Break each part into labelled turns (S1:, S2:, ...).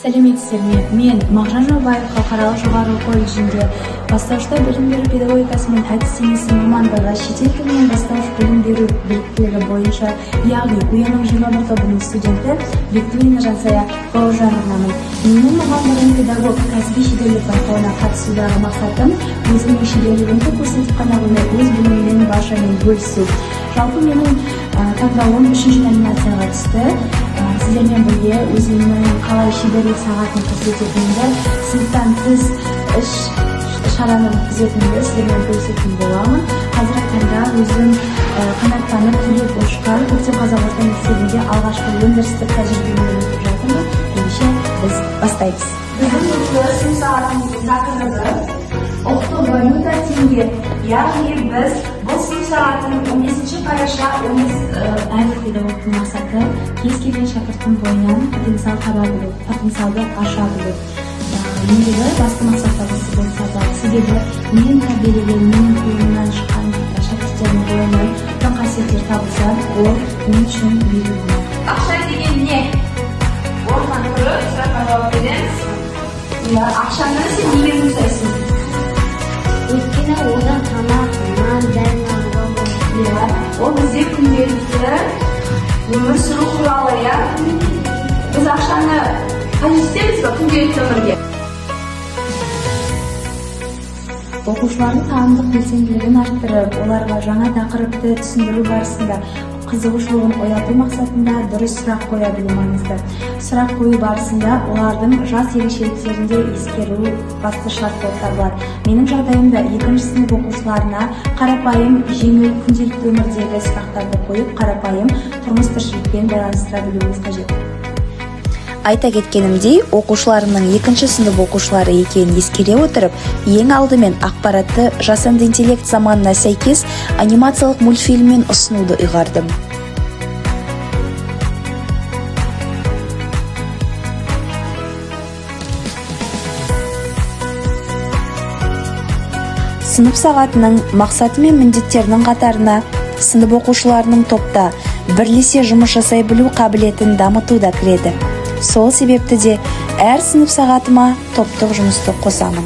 S1: Сәлеметсіздер ме? Мен Мағжан Жұмабаев халықаралық жоғары колледжінде бастауышта білім беру педагогикасы мен әдістемесі мамандығы, шетел тілінен бастауыш білім беру біліктілігі бойынша, яғни ұяның 21 тобының студенті Викторина Жансая Бауыржановнамын. Менің мамандығым педагог кәсіби шеберлік байқауына қатысудағы мақсатым өзімнің шеберлігімді көрсетіп қана қоймай, өз біліміммен баршамен бөлісу. Жалпы менің таңдауым 3-ші номинацияға түсті. Сіздермен бірге өзімнің қалай шеберлік сағатын көрсететінімді, сыныптан тыс іс-шараны өткізетінімді сіздермен бөлісетін боламын. Қазіргі таңда өзім қанаттанып түлеп ұшқан көктем қазақ орта мектебінде алғашқы өндірістік тәжірибемен өтіп жатырмын. Ендеше біз бастаймыз. Біздің сынып сағатымыздың тақырыбы оқыту валюта теңге. Яғни біз бұл сынып сағатын 15 қараша әрбір педагогтың мақсаты кез келген шәкірттің бойынан потенциал таба білу, потенциалды аша білу. Ендігі басты мақсаттарымыз болып табылады. Себебі менің тәрбиелеген, менің қолымнан шыққан шәкірттердің бойынан тың қасиеттер табылса, ол мен үшін белгілі.
S2: Ақша деген не? Орнынан тұрып, сұраққа жауап береміз. Ақшаны сен неге жұмсайсың?
S3: Өйткені одан тамақ, нан, дәрі алуға болады.
S2: Ол бізде күнделікті өмір сүру құралы. Біз ақшаны қажет етеміз бе күнделікті өмірге?
S1: Оқушылардың танымдық белсенділігін арттырып, оларға жаңа тақырыпты түсіндіру барысында қызығушылығын ояту мақсатында дұрыс сұрақ қоя білу маңызды. Сұрақ қою барысында олардың жас ерекшеліктерінде ескеру басты шарт болып табылады. Менің жағдайымда 2-ші сынып оқушыларына қарапайым, жеңіл күнделікті өмірдегі сұрақтарды қойып, қарапайым тұрмыс тіршілікпен байланыстыра білуіміз қажет.
S4: Айта кеткенімдей, оқушыларымның 2-ші сынып оқушылары екенін ескере отырып, ең алдымен ақпаратты жасанды интеллект заманына сәйкес анимациялық мультфильммен ұсынуды ұйғардым. Сынып сағатының мақсаты мен міндеттерінің қатарына сынып оқушыларының топта бірлесе жұмыс жасай білу қабілетін дамыту да кіреді. Сол себепті де әр сынып сағатыма топтық жұмысты қосамын.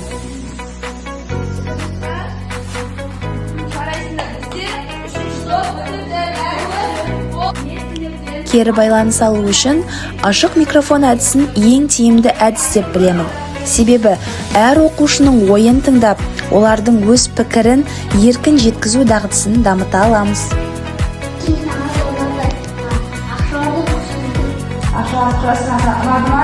S4: Кері байланыс алу үшін ашық микрофон әдісін ең тиімді әдіс деп білемін. Себебі әр оқушының ойын тыңдап, олардың өз пікірін еркін жеткізу дағдысын дамыта аламыз.
S2: Ақшаларды ұнады ма?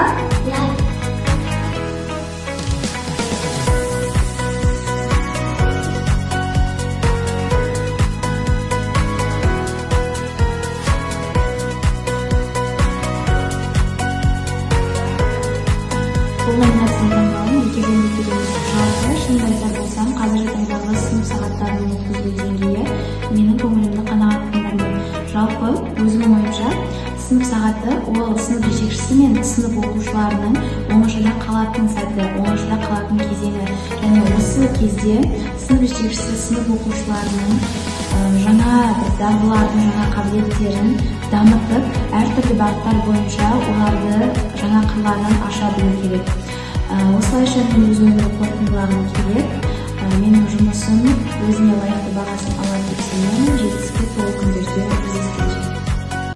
S1: Бұл номинацияны таңдауым екі кезеңдік жалпы шынымды айтар болсам, қазіргі таңдағы сынып сағаттарының өткізілу деңгейі менің көңілімді қанағаттандырды. Жалпы өзімнің ойымша сынып сағаты ол сынып жетекшісі мен сынып оқушыларының оңашада қалатын сәті, оңашада қалатын кезеңі. Және осы кезде сынып жетекшісі сынып оқушыларының жаңа дағдылардың, жаңа қабілеттерін дамытып, әртүрлі бағыттар бойынша оларды жаңа қырларынан аша білу керек. Осылайша мен өз ойымды қорытындылағым келеді. Менің жұмысым өзіне лайықты бағасын алады деп сенемін. Жетістікке толы күндерде кездескенше.